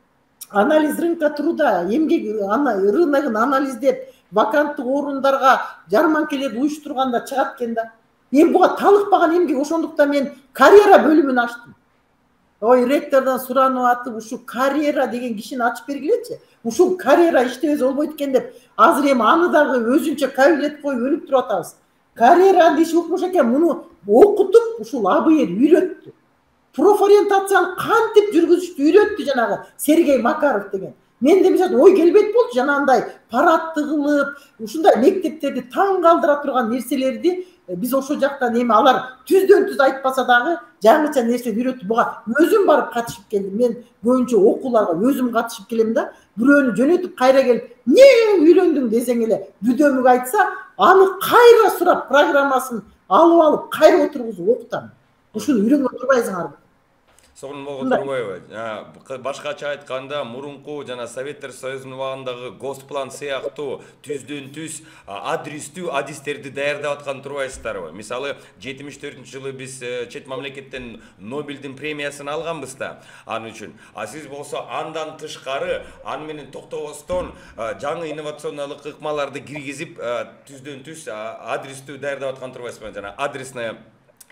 анализ рынка труда, эмгек рыногун анализдеп, ваканттык орундарга жарманкелерди уюштурганда чыгат экен да. Эми буга талыкпаган эмгек, ошондуктан мен карьера бөлүмүн ачтым. Ой, ректордон суранып атып, ушу карьера деген кишини ачып бергилечи. Ушул карьера иштебесе болбойт экен деп, азыр эми аны дагы өзүнчө кабилет коюп өнүп туруп атабыз. Карьераны иши укмуш экен, муну окутуп, ушул АБЭ үйрөттү. Профориентацияны кантип жүргүзүштү үйрөттү жанагы Сергей Макаров деген. Мен демесем ой келбейт болчу, жанагындай парадты кылып, ушундай мектептерди таң калтыра турган нерселерди биз ошол жактан, эми алар түздөн түз айтпаса дагы жаңыча нерсе үйрөттү. Буга өзүм барып катышып келдим. Мен көбүнчө окууларга өзүм катышып келем да, бирөөнү жөнөтүп кайра келип, "Эмне үйлөндүң?" десең эле, бүдөмүк айтса, аны кайра сурап, программасын алып кайра отургузуп окутам. Ушуну үйрөнгөн турбайсыңарбы? Сонун болго турбайбы? Башкача айтканда, мурунку жана Советтер Союзунун убагындагы госплан сыяктуу түздөн түз адрестүү адистерди даярдап аткан турбайсыздарбы? Мисалы, 74-жылы биз чет мамлекеттен Нобелдин премиясын алганбыз да, аны үчүн. А сиз болсо андан тышкары, аны менен токтобостон жаңы инновационалык ыкмаларды киргизип, түздөн түз адрестүү даярдап аткан турбайсызбы? Жана адресное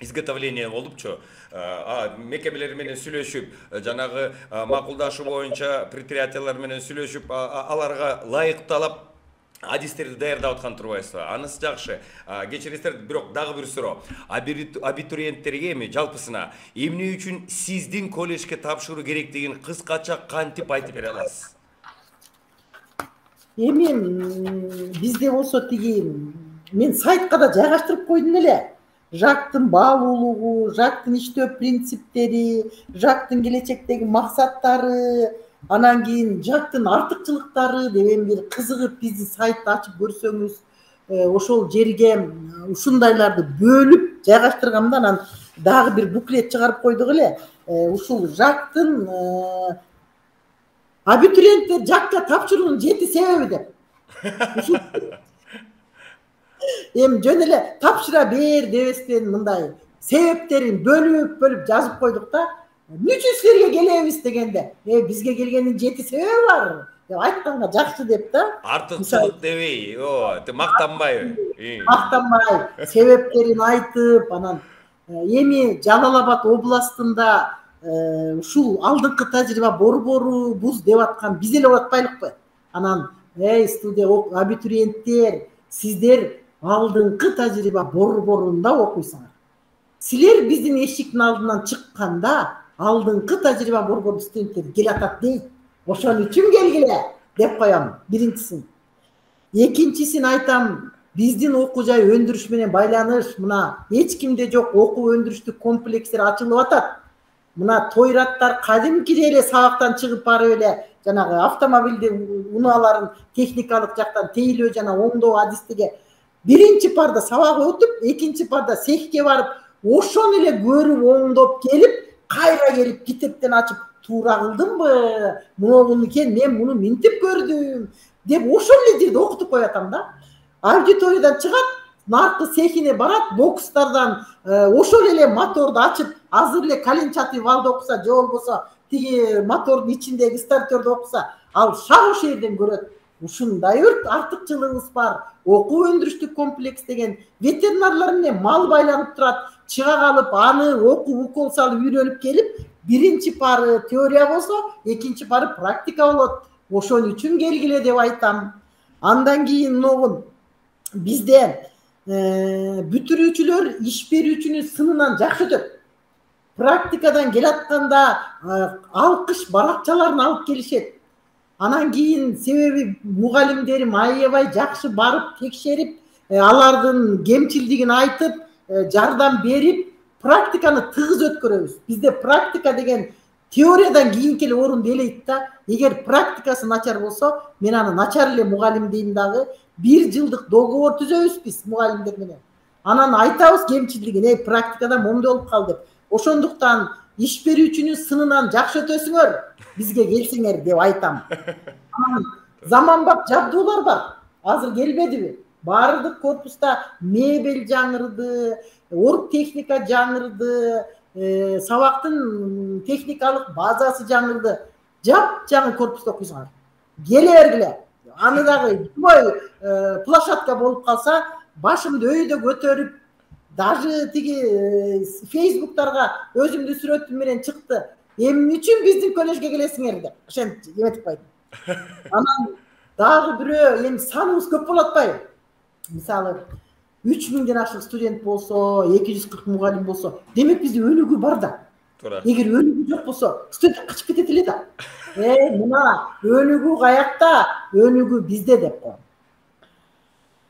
изготовление болупчу, мекемелер менен сүйлөшүп, жанагы макулдашуу боюнча предприятиялар менен сүйлөшүп, аларга ылайыкталап адистерди даярдап аткан турбайсызбы? Анысы жакшы. Кечиресиздер, бирок дагы бир суроо. Абитуриенттерге эми жалпысына эмне үчүн сиздин колледжге тапшыруу керектигин кыскача кантип айтып бере аласыз? Эми бизде болсо тиги, мен сайтка да жайгаштырып койдум эле. ЖАКтын баалуулугу, ЖАКтын иштөө принциптери, ЖАКтын келечектеги максаттары, анан кийин ЖАКтын артыкчылыктары деген бир кызыгып биздин сайтты ачып көрсөңүз, ошол жерге ушундайларды бөлүп жайгаштыргам да, анан дагы бир буклет чыгарып койдук эле. Ушул ЖАКтын абитуриенттер ЖАКка тапшыруунун 7 себеби деп. Эми жөн эле тапшыра бер дебестен мындай себептерин бөлүп жазып койдук да. Эмне үчүн силерге келебиз дегенде, бизге келгендин 7 себеби бар деп айтканга жакшы деп да. Артыкчылык дебей, мактанбайбы? Мактанбай, себептерин айтып, анан эми Жалал Абад областында ушул алдыңкы тажрыйба борбору буз деп аткан биз эле болуп атпайлыкпы? Анан, студия абитуриенттер, сиздер алдыңкы тажрыйба борборунда окуйсуңар. Силер биздин эшиктин алдынан чыкканда алдыңкы тажрыйба борбору студенттери келатат дейт. Ошон үчүн келгиле деп коям, биринчисин. Экинчисин айтам, биздин окуу жай өндүрүш менен байланыш, мына эч кимде жок окуу өндүрүштүк комплекстер ачылып атат. Мына тойраттар кадимкидей эле сабактан чыгып барып эле жанагы автомобилдин унааларын техникалык жактан тейлөө жана оңдоо адистиге биринчи парда сабак өтүп, экинчи парда сехке барып, ошону эле көрүп оңдоп келип, кайра келип китептен ачып туура кылдымбы, муну экен, мен муну минтип көрдүм деп ошол эле жерде окутуп коятам да. Аудиториядан чыгат, наркы сехине барат, бокстардан ошол эле моторду ачып, азыр эле коленчатый валды окуса, же болбосо тиги мотордун ичиндеги стартерди окуса, ал шак ошол жерден көрөт. ушундай өрт артыкчылыгыбыз бар. Окуу өндүрүштүк комплекс деген ветеринарлар менен мал байланып турат. Чыга калып аны окуу укол салып үйрөнүп келип, биринчи пары теория болсо, экинчи пары практика болот. Ошон үчүн келгиле деп айтам. Андан кийин могун бизде бүтүрүүчүлөр иш берүүчүнүн сынынан жакшы өтөт. Практикадан келатканда алкыш баракчаларын алып келишет. Анан кийин себеби мугалимдерим аябай жакшы барып текшерип, алардын кемчилдигин айтып, жардам берип, практиканы тыгыз өткөрөбүз. Бизде практика деген теориядан кийинки эле орунду ээлейт да. Эгер практикасы начар болсо, мен аны начар эле мугалим дейм дагы. 1 жылдык договор түзөбүз биз мугалимдер менен. Анан айтабыз кемчилдигин, практикада моундай болуп калды деп. Ошондуктан иш берүүчүнүн сынынан жакшы өтөсүңөр, бизге келсеңер деп айтам. Заманбап жабдуулар бар. Азыр келбедиби? Бардык корпуста мебель жаңырды, оргтехника жаңырды, сабактын техникалык базасы жаңырды. Жап-жаңы корпуста окуйсуңар. Келе бергиле. Аны дагы любой площадка болуп калса, башымды өйдө көтөрүп, даже тиги фейсбуктарга өзүмдүн сүрөтүм менен чыкты. Эмне үчүн биздин коллежге келесиңер деп. Ошентип эметип койдум. Анан дагы бирөө, эми саныбыз көп болуп атпайбы? Мисалы 3000ден ашык студент болсо, 240 мугалим болсо, демек бизде өнүгүү бар да. Эгер өнүгүү жок болсо, студент качып кетет эле да. Мына өнүгүү каякта? Өнүгүү бизде деп коем.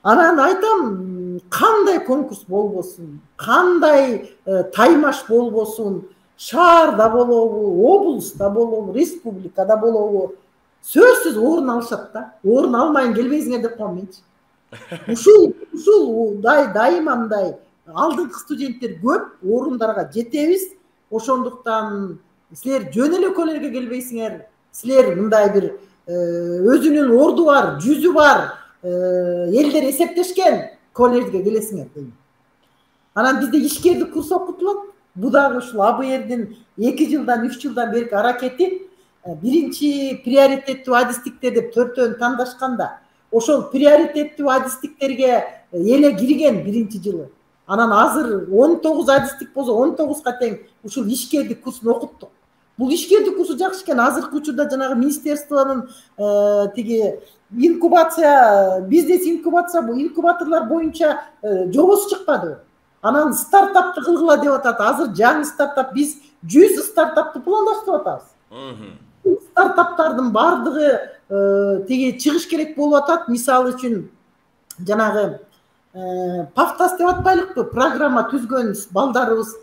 Анан айтам, кандай конкурс болбосун, кандай таймаш болбосун, шаарда болобу, облуста болобу, республикада болобу, сөзсүз орун алышат да. Орун алмайын келбейсиңер деп коем менчи. Ушул дайыма мындай алдыңкы студенттер көп, орундарга жетебиз. Ошондуктан силер жөн эле коллежге келбейсиңер. Силер мындай бир өзүнүн орду бар, жүзү бар, элдер эсептешкен коллежге келесиңер дейм. Анан бизде ишкердик курс окутулат. Бу дагы ушул АБРдин 2 жылдан 3 жылдан берки аракети. Биринчи приоритеттүү адистиктер деп 4-өн тандашканда, ошол приоритеттүү адистиктерге эле кирген биринчи жылы. Анан азыр 19 адистик болсо 19га тең ушул ишкердик курсун окуттук. Бул ишкердик курсу жакшы экен. Азыркы учурда жанагы министерствонун тиги инкубация, бизнес инкубация, бу инкубаторлор боюнча жобосу чыкпады. Анан стартапты кылгыла деп атат. Азыр жаңы стартап, биз 100 стартапты пландаштырып атабыз. Стартаптардын бардыгы тиги чыгыш керек болуп атат. Мисалы үчүн жанагы Пафтас деп атпайлыкпы? Программа түзгөн балдарыбыз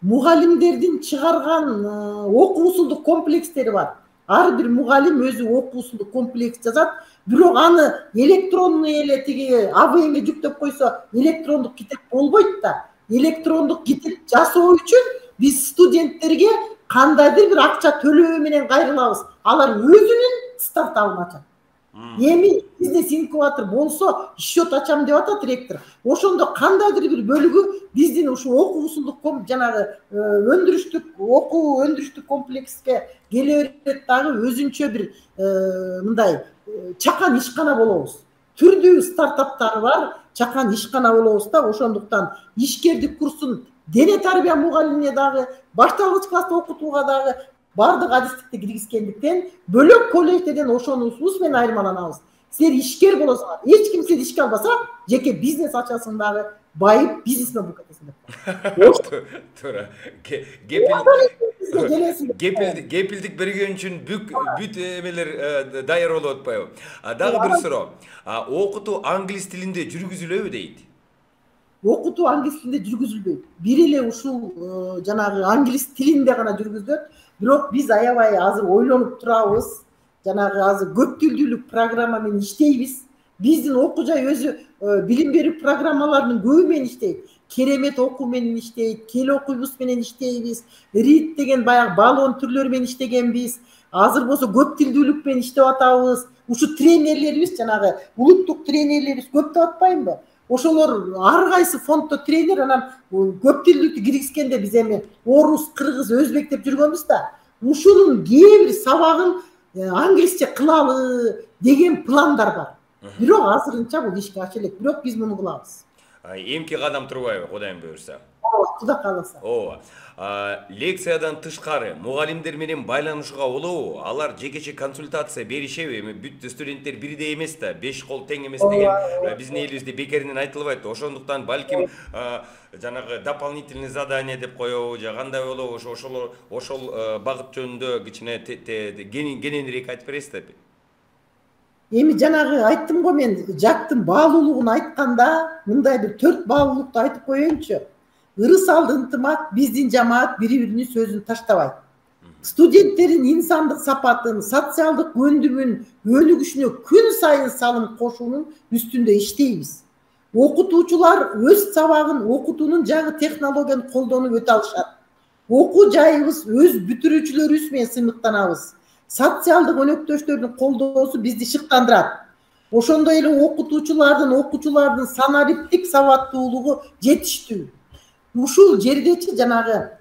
мугалимдердин чыгарган окуу усулдук комплекстери бар. Ар бир мугалим өзү окуу усулдук комплекс жазат. Бирок аны электронный эле тиги АБМге жүктөп койсо, электрондук китеп болбойт да. Электрондук китеп жасоо үчүн биз студенттерге кандайдыр бир акча төлөө менен кайрылабыз. Алар өзүнүн стартабын ачат. Эми бизнес инкубатор болсо, счет ачам деп атат ректор. Ошондо кандайдыр бир бөлүгү биздин ушул окуу усулдук жанагы окуу өндүрүштүк комплекске келе берет дагы өзүнчө бир мындай чакан ишкана болобуз. Түрдүү стартаптар бар, чакан ишкана болобуз да. Ошондуктан ишкердик курсун дене тарбия мугалимине дагы, башталгыч класста окутууга дагы бардык адистикти киргизгендиктен бөлөк коллеждерден ошонусубуз менен айырмаланабыз. Силер ишкер болосуңар. Эч ким силерди ишке албаса, жеке бизнес ачасың дагы, байып бизнесмен болуп кетесиң деп. Кепилдик берген үчүн бүт эмелер даяр болуп атпайбы? Дагы бир суроо. Окутуу англис тилинде жүргүзүлөбү дейт? Окутуу англис тилинде жүргүзүлбөйт. Бир эле ушул жанагы англис тилинде гана жүргүзүлөт. Бирок биз аябай азыр ойлонуп турабыз. Жанагы азыр көп тилдүүлүк программа менен иштейбиз. Биздин окуу жай өзү билим берүү программаларынын көбү менен иштейт. Керемет окуу менен иштейт, кел окуйбуз менен иштейбиз. Рит деген баягы баллон түрлөрү менен иштегенбиз. Азыр болсо көп тилдүүлүк менен иштеп атабыз. Ушу тренерлерибиз, жанагы улуттук тренерлерибиз көп деп атпаймынбы? Ошолор ар кайсы фонддо тренер, анан көп тилдүүлүктү киргизгенде биз эми орус, кыргыз, өзбек деп жүргөнбүз да. Ушунун кээ бир сабагын англисче кылалы деген пландар бар. Бирок азырынча бул ишке ашыра элек. Бирок биз муну кылабыз. Эмки кадам турбайбы, Кудайым буйрса? Кудай кааласа. Ооба. Лекциядан тышкары мугалимдер менен байланышууга болобу? Алар жекече консультация беришеби? Эми бүт студенттер бирдей эмес да, 5 кол тең эмес деген биздин элибизде бекеринен айтылбайт. Ошондуктан балким жанагы дополнительный задание деп коебу, же кандай болобу, ошол багыт жөнүндө кичине кененирээк айтып бересиздерби? Эми жанагы айттым го мен, жактын баалуулугун айтканда мындай бир 4 баалуулукту айтып коеюнчу. Ырыс алды ынтымак, биздин жамаат бири-биринин сөзүн таштабайт. Студенттердин инсандык сапатын, социалдык өндүмүн өнүгүшүнө күн сайын салым кошуунун үстүндө иштейбиз. Окутуучулар өз сабагын окутуунун жаңы технологияны колдонуп өтө алышат. Окуу жайыбыз өз бүтүрүүчүлөрүбүз менен сыймыктанабыз. Социалдык өнөктөштөрдүн колдоосу бизди шыктандырат. Ошондой эле окуучулардын санариптик сабаттуулугу жетиштүү. Ушул жердечи жанагы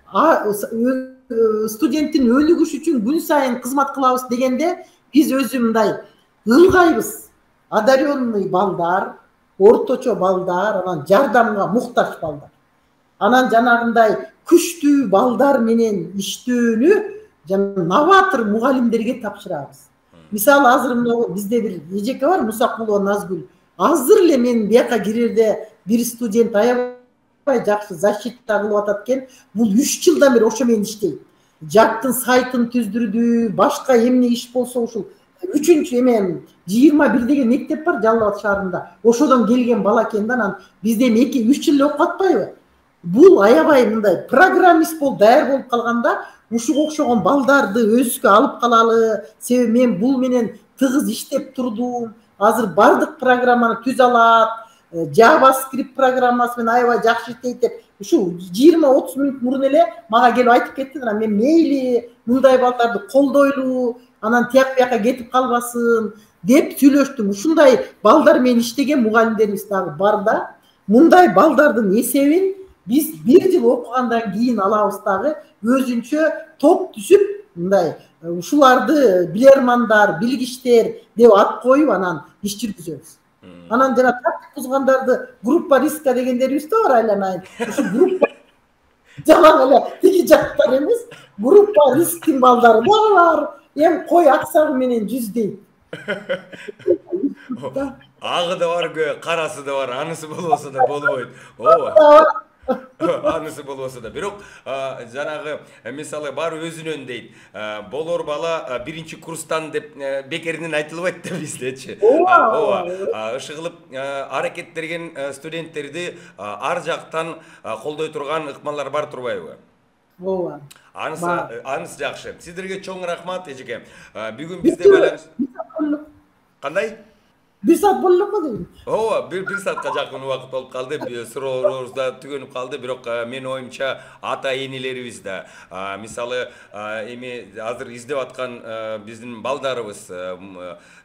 студенттин өнүгүшү үчүн күн сайын кызмат кылабыз дегенде биз өзү мындай ылгайбыз. Одаренный балдар, орточо балдар, анан жардамга муктаж балдар. Анан жанагындай күчтүү балдар менен иштөөнү новатор мугалимдерге тапшырабыз. Мисалы азыр мына бизде бир эжеке бар, Мусакулова Назгүл. Азыр эле мен бияка кирерде бир студент аябай жакшы защита кылып атат экен. Бул 3 жылдан бери ошо менен иштейт. Жактын сайтын түздүрдү, башка эмне иш болсо ушул 3-чү эме 21 деген мектеп бар Жалал Абад шаарында. Ошодон келген бала экен да, анан бизде 2-3 жыл окуп атпайбы? Бул аябай мындай программист болуп даяр болуп калганда ушуга окшогон балдарды өзүбүзгө алып калалы. Себеби мен бул менен тыгыз иштеп турдум. Азыр бардык программаны түзө алат. JavaScript программасы менен аябай жакшы иштейт деп ушу 20-30 мүнөт мурун эле мага келип айтып кетти. Анан мен мейли мындай балдарды колдойлу, анан тияк бияка кетип калбасын деп сүйлөштүм. Ушундай балдар менен иштеген мугалимдерибиз дагы бар да. Мындай балдардын эсебин биз 1 жыл окугандан кийин алабыз дагы, өзүнчө топ түзүп, мындай ушуларды билермандар, билгичтер деп ат коюп анан иш жүргүзөбүз. Анан жана тартип бузгандарды группа риска дегендерибиз да бар айланайын. Ушу группа жалаң эле тиги жактар эмес, группа рисктин балдары дагы бар. Эми кой аксагы менен жүздейт. Агы да бар, карасы да бар, анысы болбосо да болбойт. Ооба. Анысы болбосо да. Бирок жанагы мисалы бар өзүнөн дейт. Болор бала 1-курстан деп бекеринен айтылбайт да биздечи. Ооба. Ышы кылып аракеттенген студенттерди ар жактан колдой турган ыкмалар бар турбайбы? Ооба. Анысы жакшы. Сиздерге чоң рахмат эжеке. Бүгүн бизде байланыш. Кандай? 1 saat болуп калды дейм. Ооба, 1 саатка жакын убакыт болуп калды. Суроолорубуз да түгөнүп калды. Бирок менин оюмча ата энелерибиз да мисалы эми азыр издеп аткан биздин балдарыбыз,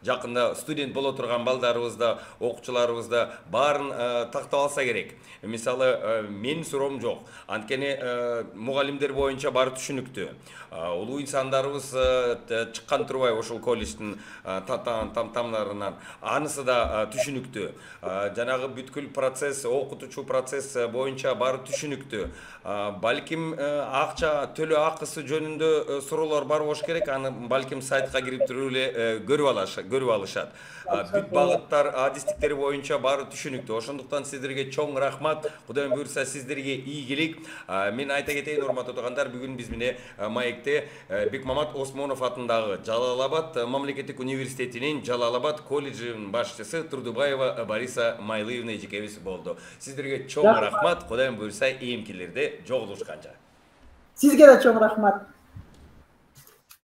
жакында студент боло турган балдарыбыз да, окуучуларыбыз да баарын тактап алса керек. Мисалы менин суроом жок. Анткени мугалимдер боюнча баары түшүнүктүү. Улуу инсандарыбыз чыккан турбайбы ошол колледждин тамдарынан. Анысы да түшүнүктүү. Жанагы бүткүл процесс, окутуучу процесс боюнча баары түшүнүктүү. Балким акча төлөө акысы жөнүндө суроолор бар болуш керек. Аны балким сайтка кирип туруп эле көрүп алышат. Бүт багыттар, адистиктери боюнча баары түшүнүктүү. Ошондуктан сиздерге чоң рахмат. Кудайым буйрса сиздерге ийгилик. Мен айта кетейин, урматтуу туугандар, бүгүн биз менен маекте Бекмамат Осмонов атындагы Жалал Абад мамлекеттик университетинин Жалал Абад колледжинин башчысы Турдубаева Бориса Майлыевна эжекебиз болду. Сиздерге чоң рахмат. Кудайым буйрса эмкилерде жолугушканча. Сизге да чоң рахмат.